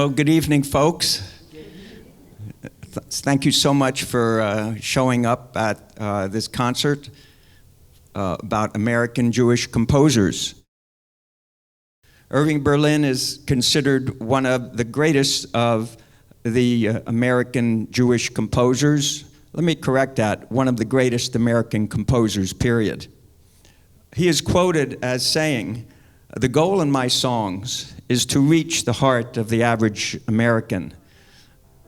Well, good evening, folks. Thank you so much for showing up at this concert about American Jewish composers. Irving Berlin is considered one of the greatest of the American Jewish composers. Let me correct that, one of the greatest American composers, period. He is quoted as saying, "The goal in my songs is to reach the heart of the average American."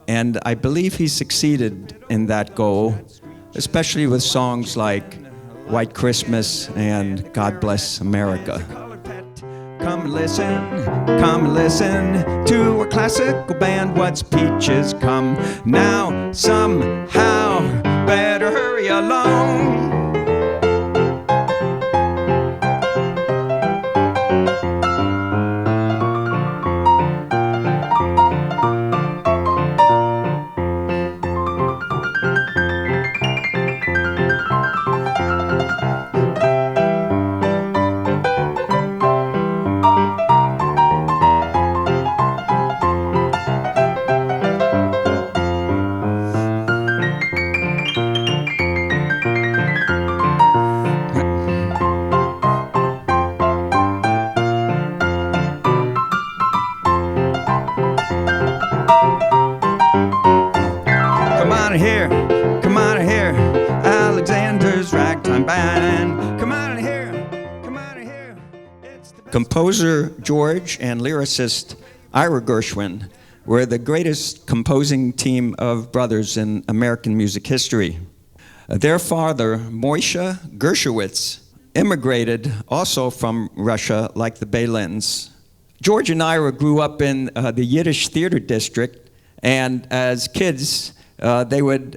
And I believe he succeeded in that goal, especially with songs like White Christmas and God Bless America. Come listen to a classical band. What's peaches? Come now, somehow, better hurry along. Come on here, Alexander's ragtime band. Come on here. Composer George and lyricist Ira Gershwin were the greatest composing team of brothers in American music history. Their father, Moishe Gershowitz, immigrated also from Russia like the Balins. George and Ira grew up in the Yiddish theater district, and as kids, they would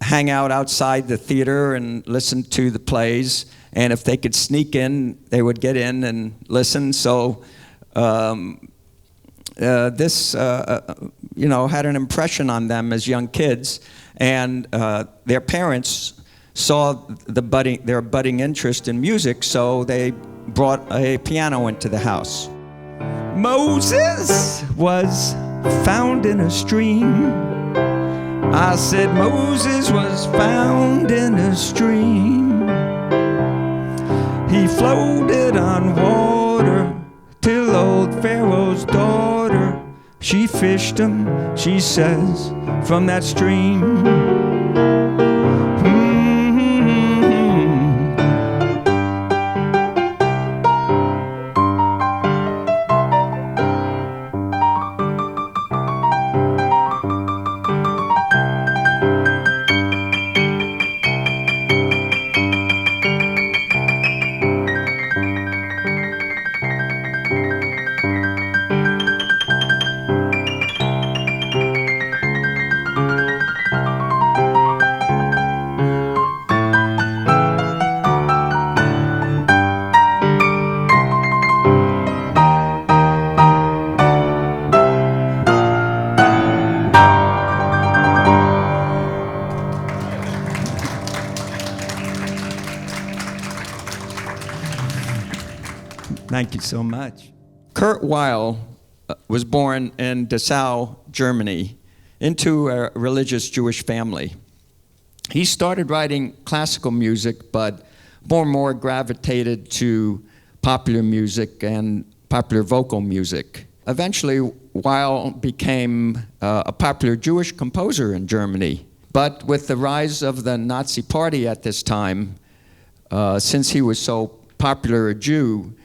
hang out outside the theater and listen to the plays, and if they could sneak in, they would get in and listen. So this, had an impression on them as young kids, and their parents saw their budding interest in music, so they brought a piano into the house. Moses was found in a stream. I said Moses was found in a stream. He floated on water till old Pharaoh's daughter, she fished him, she says, from that stream. Thank you so much. Kurt Weill was born in Dessau, Germany, into a religious Jewish family. He started writing classical music, but more and more gravitated to popular music and popular vocal music. Eventually, Weill became a popular Jewish composer in Germany. But with the rise of the Nazi Party at this time, since he was so popular a Jew,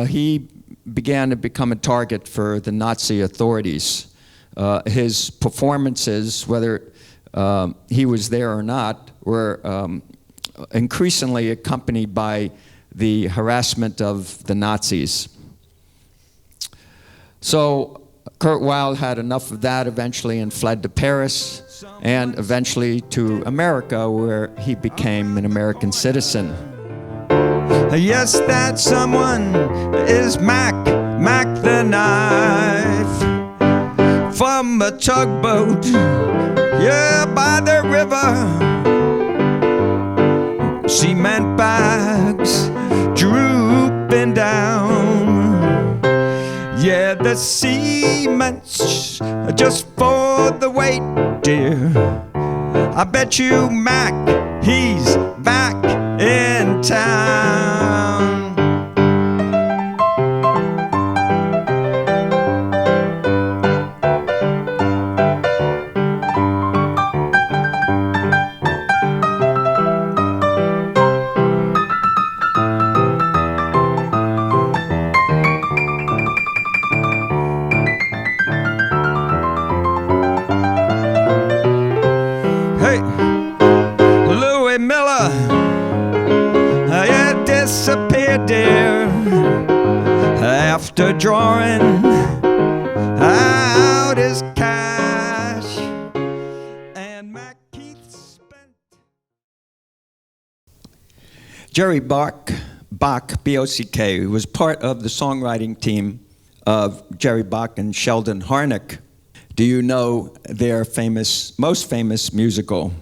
he began to become a target for the Nazi authorities. His performances, whether he was there or not, were increasingly accompanied by the harassment of the Nazis. So Kurt Weill had enough of that eventually and fled to Paris and eventually to America, where he became an American citizen. Yes, that someone is Mac the knife from a tugboat, yeah, by the river. Cement bags drooping down, yeah, the cements just for the weight, dear. I bet you Mac, he's back in town. Hey, Louis Miller, you disappeared, dear, after drawing out his cash, and Mac Keith spent. Jerry Bach, B-O-C-K, was part of the songwriting team of Jerry Bach and Sheldon Harnick. Do you know their most famous musical?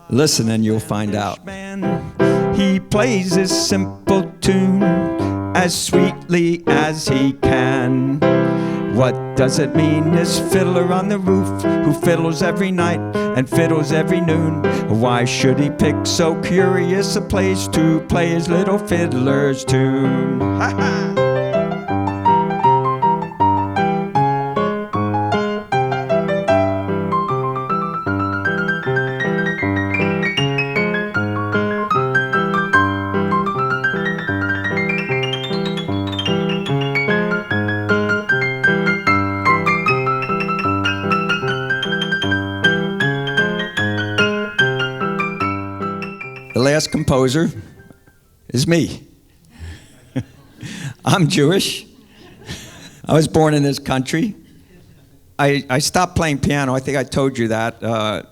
Listen and you'll find out. He plays his simple tune as sweetly as he can. What does it mean, this fiddler on the roof who fiddles every night and fiddles every noon? Why should he pick so curious a place to play his little fiddler's tune? Ha ha! The last composer is me. I'm Jewish. I was born in this country. I stopped playing piano. I think I told you that.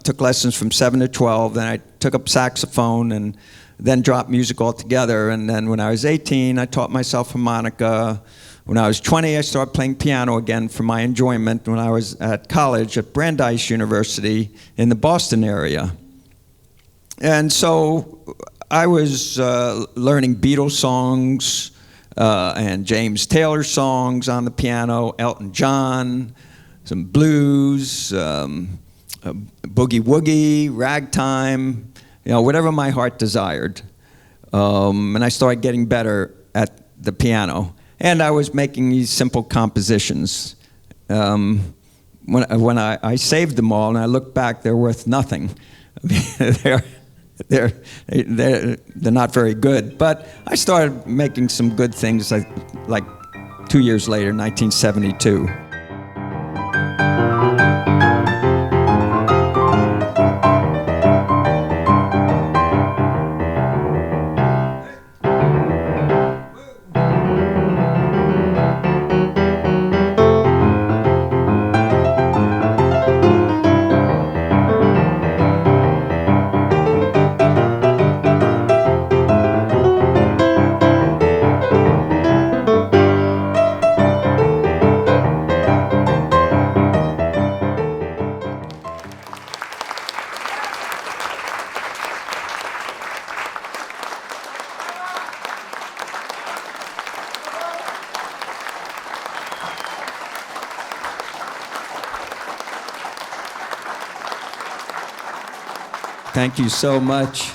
Took lessons from 7 to 12. Then I took up saxophone and then dropped music altogether. And then when I was 18, I taught myself harmonica. When I was 20, I started playing piano again for my enjoyment when I was at college at Brandeis University in the Boston area. And so I was learning Beatles songs and James Taylor songs on the piano, Elton John, some blues, boogie woogie, ragtime, whatever my heart desired. And I started getting better at the piano. And I was making these simple compositions. When I saved them all and I look back, they're worth nothing. They're not very good, but I started making some good things like 2 years later, 1972. Thank you so much.